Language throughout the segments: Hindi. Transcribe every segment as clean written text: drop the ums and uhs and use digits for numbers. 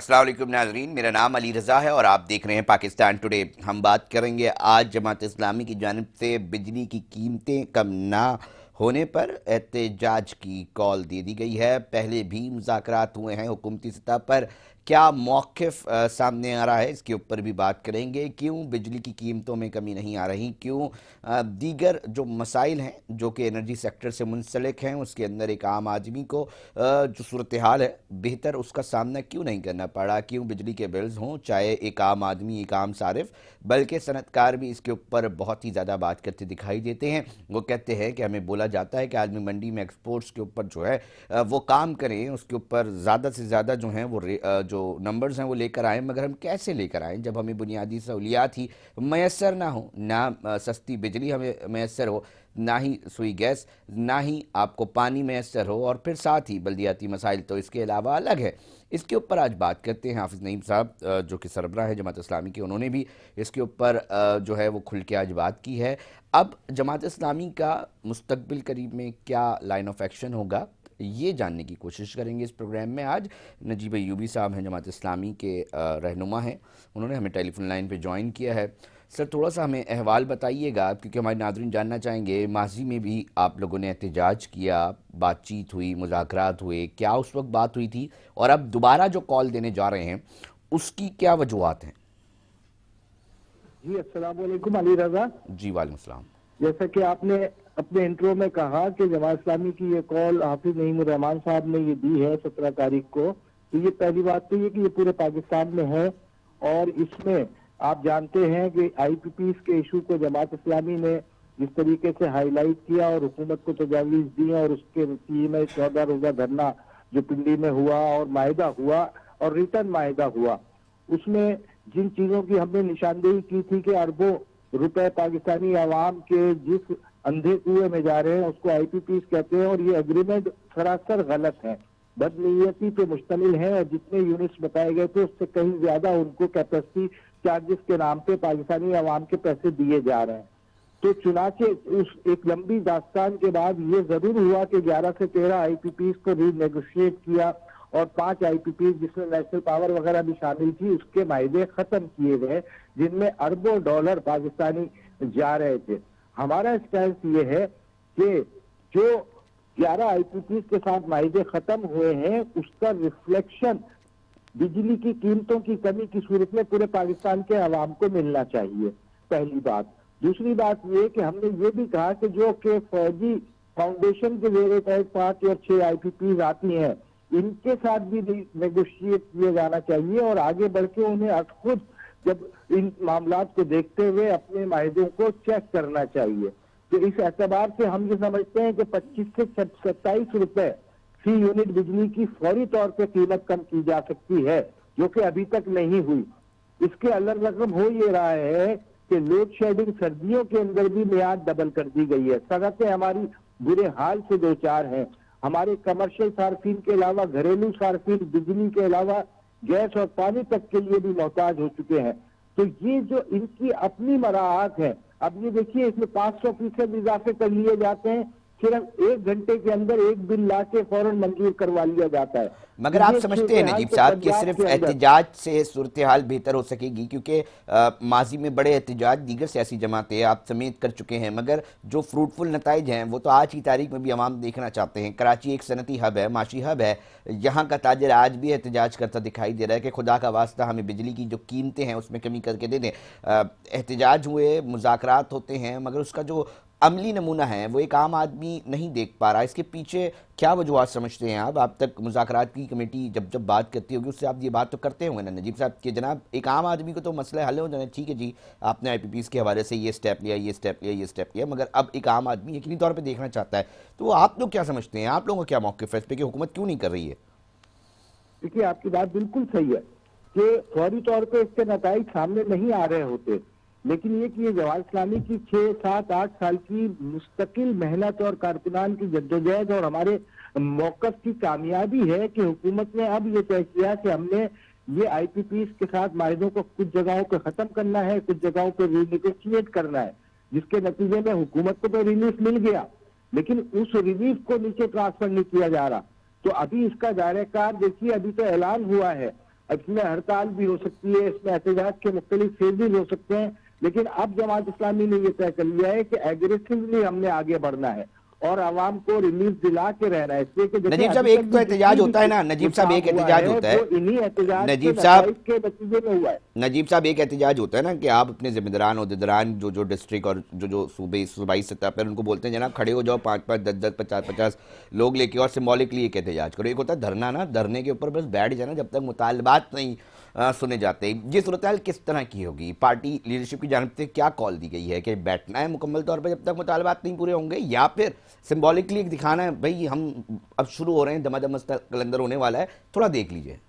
अस्सलाम वालेकुम नाज़रीन, मेरा नाम अली रज़ा है और आप देख रहे हैं पाकिस्तान टुडे। हम बात करेंगे आज जमात इस्लामी की जानिब से बिजली की कीमतें कम ना होने पर एहतजाज की कॉल दे दी गई है। पहले भी मुज़ाकरात हुए हैं हुकूमती सतह पर, क्या मौक़िफ़ सामने आ रहा है इसके ऊपर भी बात करेंगे। क्यों बिजली की कीमतों में कमी नहीं आ रही, क्यों दीगर जो मसाइल हैं जो कि एनर्जी सेक्टर से मुंसलिक हैं उसके अंदर एक आम आदमी को जो सूरत हाल है बेहतर उसका सामना क्यों नहीं करना पड़ा, क्यों बिजली के बिल्स हों, चाहे एक आम आदमी एक आम सारिफ बल्कि सनतकार भी इसके ऊपर बहुत ही ज़्यादा बात करते दिखाई देते हैं। वो कहते हैं कि हमें बोला जाता है कि आदमी मंडी में एक्सपोर्ट्स के ऊपर जो है वो काम करें, उसके ऊपर ज़्यादा से ज़्यादा जो हैं वो जो नंबर्स हैं वो लेकर आएँ, मगर हम कैसे लेकर आएँ जब हमें बुनियादी सहूलियात ही मैसर ना हो, ना सस्ती बिजली हमें मैसर हो, ना ही सुई गैस, ना ही आपको पानी मैसर हो, और फिर साथ ही बल्दियाती मसाइल तो इसके अलावा अलग है। इसके ऊपर आज बात करते हैं। हाफिज़ नईम साहब जो कि सरबराह है जमात इस्लामी के, उन्होंने भी इसके ऊपर जो है वो खुल के आज बात की है। अब जमात इस्लामी का मुस्तकबिल करीब में क्या लाइन ऑफ एक्शन होगा, ये जानने की कोशिश करेंगे इस प्रोग्राम में। आज नजीब अय्यूबी साहब हैं, जमात इस्लामी के रहनुमा हैं, उन्होंने हमें टेलीफोन लाइन पे ज्वाइन किया है। सर, थोड़ा सा हमें अहवाल बताइएगा, क्योंकि हमारे नाज़रीन जानना चाहेंगे। माजी में भी आप लोगों ने एहतजाज किया, बातचीत हुई, मुज़ाकरात हुए, क्या उस वक्त बात हुई थी, और अब दोबारा जो कॉल देने जा रहे हैं उसकी क्या वजूहात हैं? जी अस्सलाम वालेकुम अली रजा। जी वालेकुम सलाम। जैसा कि आपने अपने इंट्रो में कहा कि जमात इस्लामी की ये कॉल हाफिज नईम रहमान साहब ने ये दी है 17 तारीख को, तो ये पहली बात तो ये कि ये पूरे पाकिस्तान में है। और इसमें आप जानते हैं कि आईपीपीस के इशू को जमात इस्लामी ने जिस तरीके से हाईलाइट किया और हुकूमत को तजावीज दी, और उसके नतीजे में 14 रोजा धरना जो पिंडी में हुआ और माहिदा हुआ और रिटर्न माहिदा हुआ, उसमें जिन चीजों की हमने निशानदेही की थी कि अरबों रुपए पाकिस्तानी आवाम के जिस अंधे कुएं में जा रहे हैं उसको आईपीपीस कहते हैं, और ये एग्रीमेंट सरासर गलत है, बदनीयती पे मुश्तमिल है, और जितने यूनिट्स बताए गए थे उससे कहीं ज्यादा उनको कैपेसिटी चार्जेस के नाम पे पाकिस्तानी आवाम के पैसे दिए जा रहे हैं। तो चुनाचे उस एक लंबी दास्तान के बाद ये जरूर हुआ कि 11 से 13 आईपीपीस को रीनेगोशिएट किया, और 5 आईपीपी जिसमें नेशनल पावर वगैरह भी शामिल थी उसके मायदे खत्म किए गए, जिनमें अरबों डॉलर पाकिस्तानी जा रहे थे। हमारा स्टैंड ये है कि जो 11 आईपीपी के साथ मायदे खत्म हुए हैं उसका रिफ्लेक्शन बिजली की कीमतों की कमी की सूरत में पूरे पाकिस्तान के अवाम को मिलना चाहिए, पहली बात। दूसरी बात ये कि हमने ये भी कहा कि जो कि फौजी फाउंडेशन के जेर तहत 5 और 6 आईपीपी आती हैं, इनके साथ भी नेगोशिएट किया जाना चाहिए, और आगे बढ़ के उन्हें खुद जब इन मामलात को देखते हुए अपने माहिदों को चेक करना चाहिए। तो इस एतबार से हम ये समझते हैं कि 25 से 27 रुपए फी यूनिट बिजली की फौरी तौर पर कीमत कम की जा सकती है, जो कि अभी तक नहीं हुई। इसके अलग रकम हो ये रहा है कि लोड शेडिंग सर्दियों के अंदर भी मियाद डबल कर दी गई है। सड़कें हमारी बुरे हाल से दो चार हैं। हमारे कमर्शियल सार्फिन के अलावा घरेलू सार्फिन बिजली के अलावा गैस और पानी तक के लिए भी मोहताज हो चुके हैं। तो ये जो इनकी अपनी मराहत है, अब ये देखिए इसमें 500% इजाफे कर लिए जाते हैं, सिर्फ 1 घंटे के अंदर एक बिल ला के फौरन मंजूर करवा लिया जाता है। मगर आप समझते हैं नजीब साहब कि सिर्फ एहतजाज से सूरत हाल बेहतर हो सकेगी? क्योंकि माजी में बड़े एहतजाज दीगर सियासी जमातें आप समेत कर चुके हैं, मगर जो फ्रूटफुल नताइज हैं वो तो आज की तारीख में भी अवाम देखना चाहते हैं। कराची एक सनती हब है, माशी हब है, यहाँ का ताजर आज भी एहतजाज करता दिखाई दे रहा है कि खुदा का वास्ता हमें बिजली की जो कीमतें हैं उसमें कमी करके दे दें। एहतजाज हुए, मुज़ाकरात होते हैं, मगर उसका जो अमली नमूना है वो एक आम आदमी नहीं देख पा रहा। इसके पीछे क्या वजूहत समझते हैं आप? अब तक मुज़ाकरात की कमेटी जब जब बात करती होगी उससे आप ये बात तो करते होंगे ना नजीब साहब कि जनाब एक आम आदमी को तो मसला हल हो जाना, ठीक है जी आपने आईपीपीस के हवाले से ये स्टेप लिया, ये स्टेप लिया, ये स्टेप लिया, मगर अब एक आम आदमी यकीनी तौर पर देखना चाहता है। तो आप लोग क्या समझते हैं, आप लोगों का क्या मौक़िफ़ है इस पर कि हुकूमत क्यों नहीं कर रही है? देखिए आपकी बात बिल्कुल सही है कि फौरी तौर पर इसके नताइज सामने नहीं आ रहे होते, लेकिन ये कि ये जमात इस्लामी की 6, 7, 8 साल की मुस्तकिल मेहनत और कारकुनान की जद्दोजहद और हमारे मौकफ की कामयाबी है कि हुकूमत ने अब ये तय किया कि हमने ये आईपीपीस के साथ माहिदों को कुछ जगहों पे खत्म करना है, कुछ जगहों पे रीनेगोशिएट करना है, जिसके नतीजे में हुकूमत को तो रिलीफ मिल गया, लेकिन उस रिलीफ को नीचे ट्रांसफर नहीं किया जा रहा। तो अभी इसका दायरा कार देखिए, अभी तो ऐलान हुआ है, इसमें हड़ताल भी हो सकती है, इसमें एहतजाज के मुख्तलिफ फेजेज हो सकते हैं। लेकिन अब जमात इस्लामी ने यह तय कर लिया है कि एग्रेसिवली हमने आगे बढ़ना है और आवाम को रिलीफ दिला के रहना है, इसलिए कि देखिए नजीब साहब, अभी तक एक तो भी जितनी एहतजाज भी होता है ना, जो नजीब साहब काम एक हुआ एहतजाज है होता है, वो इन्हीं एहतजाज के नजीब साहब, नतज के नतीजे में हुआ है। नजीब साहब एक एहतजाज होता है ना कि आप अपने जिम्मेदारान उहदेदारान जो जो डिस्ट्रिक्ट और जो जो सूबाई सतह पर उनको बोलते हैं जनाब खड़े हो जाओ, 5-5, 10-10, 50-50 लोग लेके और सिम्बॉलिकली एक एहतजाज करो। एक होता है धरना, ना धरने के ऊपर बस बैठ जाना जब तक मुतालबात नहीं सुने जाते। ये सूरत हाल किस तरह की होगी? पार्टी लीडरशिप की जानिब से क्या कॉल दी गई है कि बैठना है मुकम्मल तौर पर जब तक मुतालबात नहीं पूरे होंगे, या फिर सिम्बॉलिकली दिखाना है भाई हम अब शुरू हो रहे हैं, दमादम कलंदर होने वाला है, थोड़ा देख लीजिए?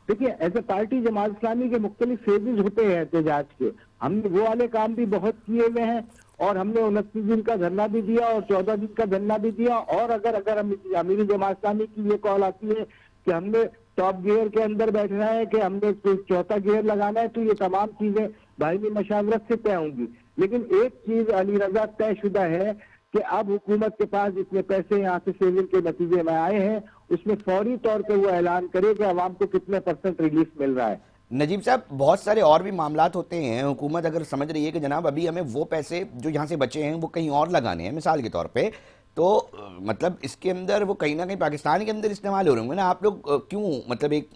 देखिए, as a party Jamaat Islami के मुख्तलिफ फेजेज होते हैं एहतजाज के। हमने वो वाले काम भी बहुत किए हुए हैं और हमने 29 दिन का धरना भी दिया और 14 दिन का धरना भी दिया। और अगर हम अमीरी जमात इस्लामी की ये कॉल आती है कि हमने टॉप गियर के अंदर बैठना है, कि हमने चौथा गियर लगाना है, तो ये तमाम चीजें बाहमी मशावरत से तय होंगी। लेकिन एक चीज अली रजा तयशुदा है कि अब हुकूमत के पास जितने पैसे यहाँ से सेविंग के नतीजे में आए हैं उसमें फौरी तौर पे वो ऐलान करे कि अवाम को कितने % रिलीफ मिल रहा है। नजीब साहब, बहुत सारे और भी मामलात होते हैं, हुकूमत अगर समझ रही है कि जनाब अभी हमें वो पैसे जो यहाँ से बचे हैं वो कहीं और लगाने हैं, मिसाल के तौर पे, तो मतलब इसके अंदर वो कहीं ना कहीं पाकिस्तान के अंदर इस्तेमाल हो रहे होंगे ना। आप लोग क्यों मतलब एक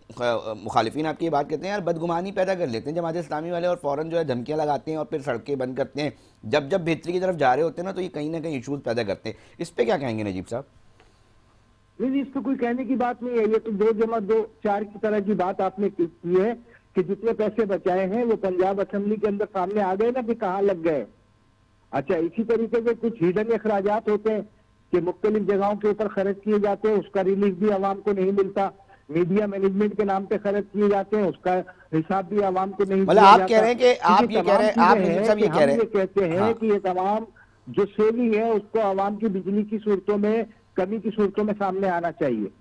मुखालिफिन आपकी ये बात कहते हैं यार बदगुमानी पैदा कर लेते हैं जमात इस्लामी वाले और फ़ौरन जो है धमकियाँ लगाते हैं और फिर सड़कें बंद करते हैं जब जब बेहतरी की तरफ जा रहे होते हैं ना, तो ये कहीं ना कहीं इशूज़ पैदा करते हैं। इस पर क्या कहेंगे नजीब साहब? नहीं, इस पर कोई कहने की बात नहीं है। ये तो 2+2=4 की तरह की बात आपने की है कि जितने पैसे बचाए हैं वो पंजाब असेंबली के अंदर सामने आ गए ना कि कहाँ लग गए। अच्छा, इसी तरीके से कुछ हिडन अखराजात होते हैं कि मुख्तलिफ जगहों के ऊपर खर्च किए जाते हैं, उसका रिलीफ भी आवाम को नहीं मिलता। मीडिया मैनेजमेंट के नाम पे खर्च किए जाते हैं, उसका हिसाब भी आवाम को नहीं मतलब दिया आप जाता। कह रहे हैं कि आप ये कह रहे हैं, आप नजीब साहब ये कह हम रहे ये हैं, कहते हैं हाँ, कि ये तमाम जो सेविंग है उसको आवाम की बिजली की सूरतों में, कमी की सूरतों में सामने आना चाहिए।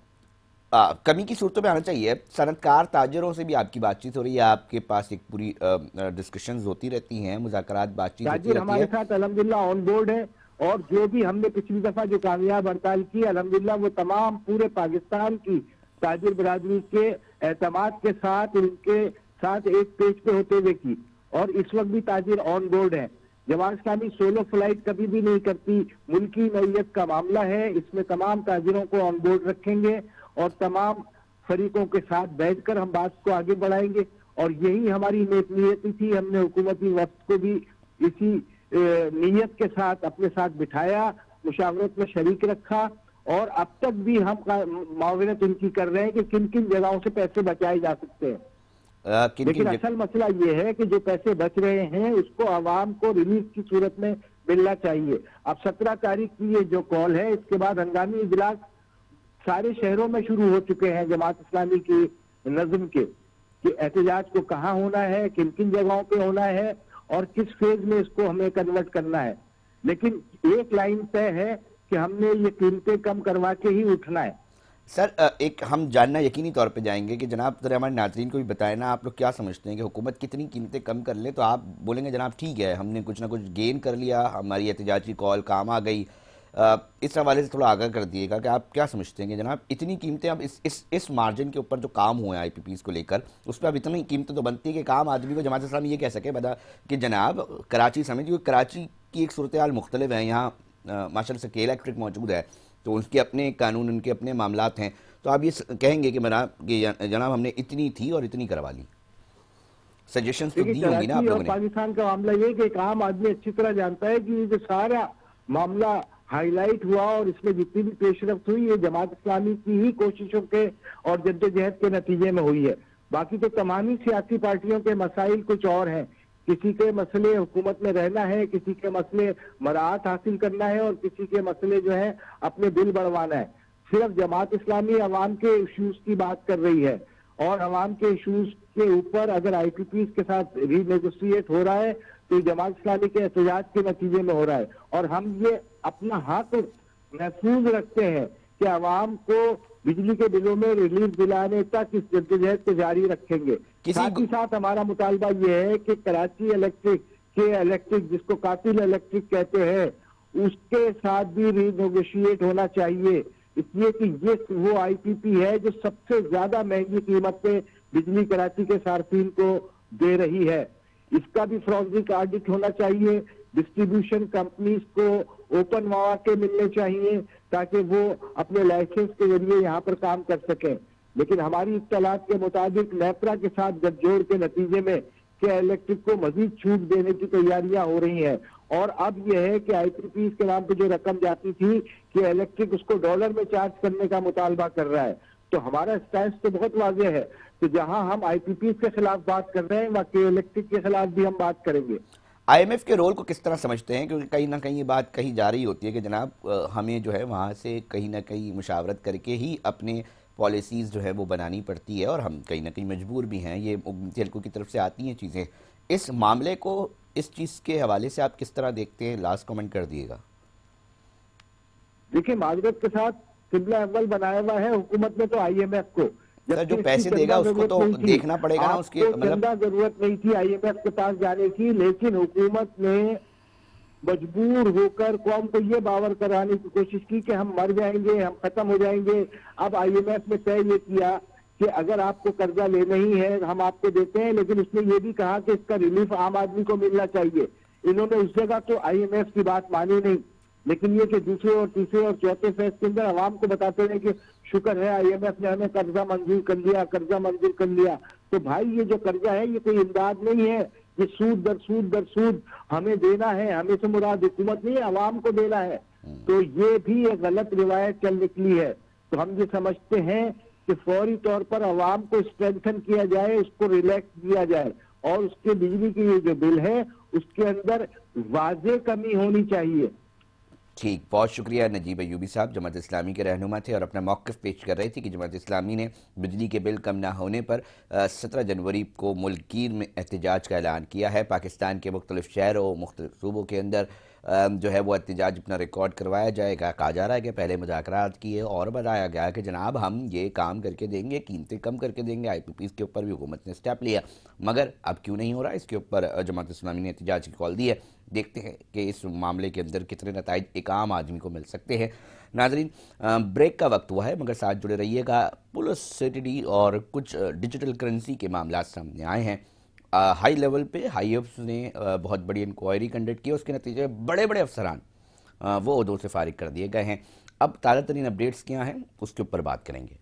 कमी की सूरतों में आना चाहिए। सनतकार ताजरों से भी आपकी बातचीत हो रही है, आपके पास एक पूरी डिस्कशंस होती रहती हैं, मुज़ाकरात बातचीत होती ताजिर रहती हमारे है। साथ अल्हम्दुलिल्लाह ऑन बोर्ड है और जो भी हमने पिछली दफा जो कामयाब हड़ताल की अल्हम्दुलिल्लाह वो तमाम पूरे पाकिस्तान की ताजिर बरादरी के एतमाद के साथ, उनके साथ एक पेज पे होते हुए की। और इस वक्त भी ताजिर ऑन बोर्ड है। जमात इस्लामी सोलो फ्लाइट कभी भी नहीं करती, मुल्की नौयत का मामला है, इसमें तमाम ताजिरों को ऑन बोर्ड रखेंगे और तमाम फरीकों के साथ बैठकर हम बात को आगे बढ़ाएंगे। और यही हमारी नीयत थी। हमने हुकूमती वक्त को भी इसी नीयत के साथ अपने साथ बिठाया, मुशावरत में शरीक रखा और अब तक भी हम मावनत उनकी कर रहे हैं कि किन किन जगहों से पैसे बचाए जा सकते हैं। लेकिन असल मसला ये है कि जो पैसे बच रहे हैं उसको आवाम को रिलीफ की सूरत में मिलना चाहिए। अब 17 तारीख की ये जो कॉल है, इसके बाद हंगामी इजलास सारे शहरों में शुरू हो चुके हैं जमात इस्लामी की नज़्म के, कि एहतजाज को कहाँ होना है, किन किन जगहों पे होना है और किस फेज में इसको हमें कन्वर्ट करना है। लेकिन एक लाइन तय है कि हमने ये कीमतें कम करवा के ही उठना है। सर, एक हम जानना यकीनी तौर पे जाएंगे कि जनाब जरा हमारे नाज़रीन को भी बताएं ना, आप लोग क्या समझते हैं कि हुकूमत कितनी कीमतें कम कर ले तो आप बोलेंगे जनाब ठीक है हमने कुछ ना कुछ गेन कर लिया, हमारी एहतजाज की कॉल काम आ गई। इस हवाले से थोड़ा आगाह कर दिएगा कि आप क्या समझते हैं कि जनाब इतनी कीमतें अब इस मार्जिन के ऊपर जो काम हुए हैं IPPs को लेकर, उस पर अब इतनी कीमतें तो बनती है कि काम आदमी को जमात इस्लामी ये कह सके बता कि जनाब कराची समेत, क्योंकि कराची की एक सूरत हाल मुख्तलिफ है, यहाँ माशाल्लाह से के इलेक्ट्रिक मौजूद है तो उनके अपने कानून, उनके अपने मामलात हैं, तो आप ये कहेंगे कि जनाब हमने इतनी थी और इतनी करवा ली। सजेशंस तो दी होंगी ना आप लोगों ने। पाकिस्तान का मामला ये कि एक आम आदमी अच्छी तरह जानता है कि ये जो सारा मामला हाईलाइट हुआ और इसमें जितनी भी पेशरफ्त हुई ये जमात इस्लामी की ही कोशिशों के और जद्दोजहद के नतीजे में हुई है। बाकी तो तमाम ही सियासी पार्टियों के मसाइल कुछ और हैं। किसी के मसले हुकूमत में रहना है, किसी के मसले मराहत हासिल करना है और किसी के मसले जो है अपने बिल बढ़वाना है। सिर्फ जमात इस्लामी अवाम के इश्यूज की बात कर रही है और अवाम के इश्यूज के ऊपर अगर IPPs के साथ रीनेगोशिएट हो रहा है तो जमात इस्लामी के एहतजाज के नतीजे में हो रहा है। और हम ये अपना हक महफूज रखते हैं कि अवाम को बिजली के बिलों में रिलीफ दिलाने तक इस जद्दोजहद को जारी रखेंगे। साथ ही साथ हमारा मुतालबा ये है कि कराची इलेक्ट्रिक जिसको कातिल इलेक्ट्रिक कहते हैं उसके साथ भी रीनेगोशिएट होना चाहिए। इसलिए कि ये वो आईपीपी है जो सबसे ज्यादा महंगी कीमत पे बिजली कराची के सार्फिन को दे रही है। इसका भी फॉरेंसिक ऑडिट होना चाहिए। डिस्ट्रीब्यूशन कंपनीज को ओपन मौके मिलने चाहिए ताकि वो अपने लाइसेंस के जरिए यहाँ पर काम कर सकें। लेकिन हमारी इत्तलात के मुताबिक नेपरा के साथ गठजोड़ के नतीजे में कि इलेक्ट्रिक को मजीद छूट देने की तैयारियां हो रही हैं। और अब यह है कि आईपीपी के नाम पे जो रकम जाती थी कि इलेक्ट्रिक उसको डॉलर में चार्ज करने का मुतालबा कर रहा है। तो हमारा स्टैंड तो बहुत वाज़ेह है कि जहां हम आईपीपी के खिलाफ बात कर रहे हैं वहां इलेक्ट्रिक के खिलाफ भी हम बात करेंगे। आईएमएफ के रोल को किस तरह समझते हैं, क्योंकि कहीं ना कहीं ये बात कही जा रही होती है कि जनाब हमें जो है वहाँ से कहीं ना कहीं मुशावरत करके ही अपने पॉलिसीज़ जो है वो बनानी पड़ती है और हम कहीं ना कहीं मजबूर भी हैं, ये तेलको की तरफ से आती हैं चीज़ें। इस मामले को इस चीज़ के हवाले से आप किस तरह देखते हैं, लास्ट कमेंट कर दिएगा। देखिए, माजरत के साथ किबला अव्वल बनाया हुआ है हुकूमत ने तो आईएमएफ को, सर जो जबकि इसकी पैसे देगा चंदा उसको जरूरत तो नहीं थी। देखना पड़ेगा ना, उसके आपको चंदा जरूरत नहीं थी आईएमएफ के पास जाने की, लेकिन हुकूमत ने मजबूर होकर कौम को ये बावर कराने की कोशिश की कि हम मर जाएंगे, हम खत्म हो जाएंगे। अब आईएमएफ ने तय ये किया कि अगर आपको कर्जा लेना ही है हम आपको देते हैं, लेकिन उसने ये भी कहा कि इसका रिलीफ आम आदमी को मिलना चाहिए। इन्होंने उस जगह तो आईएमएफ की बात मानी नहीं, लेकिन ये कि दूसरे और तीसरे और चौथे फेज के अंदर आवाम को बताते रहे कि शुक्र है आईएमएफ ने हमें कर्जा मंजूर कर लिया, कर्जा मंजूर कर लिया। तो भाई ये जो कर्जा है ये कोई इमदाद नहीं है, ये सूद दर सूद दर सूद हमें देना है। हमें से मुराद हुकूमत नहीं है, आवाम को देना है। तो ये भी एक गलत रिवायत चल निकली है। तो हम ये समझते हैं कि फौरी तौर पर आवाम को स्ट्रेंथन किया जाए, उसको रिलैक्स किया जाए और उसके बिजली की ये जो बिल है उसके अंदर वाज़ेह कमी होनी चाहिए। ठीक, बहुत शुक्रिया। नजीब अयूबी साहब जमात इस्लामी के रहनुमा थे और अपना मौक़िफ़ पेश कर रहे थे कि जमात इस्लामी ने बिजली के बिल कम ना होने पर 17 जनवरी को मुल्क गिर में एहतजाज का ऐलान किया है। पाकिस्तान के मुख्तलिफ शहरों मुख्तलिफ सूबों के अंदर जो है वो एहतजाज अपना रिकॉर्ड करवाया जाएगा। कहा जा रहा है कि पहले मुज़ाकरात किए और बताया गया कि जनाब हम ये काम करके देंगे, कीमतें कम करके देंगे। IPPs के ऊपर भी हुकूमत ने स्टेप लिया, मगर अब क्यों नहीं हो रहा, इसके ऊपर जमात इस्लामी ने एहतजाज की कॉल दी है। देखते हैं कि इस मामले के अंदर कितने नताइज एक आम आदमी को मिल सकते हैं। नाजरीन, ब्रेक का वक्त हुआ है, मगर साथ जुड़े रहिएगा। पुलिस सिटी और कुछ डिजिटल करेंसी के मामला सामने आए हैं। हाई लेवल पे IAFs ने बहुत बड़ी इंक्वायरी कंडक्ट की, उसके नतीजे बड़े बड़े अफसरान वो ओहदों से फारिग कर दिए गए हैं। अब ताज़ा तरीन अपडेट्स क्या हैं उसके ऊपर बात करेंगे।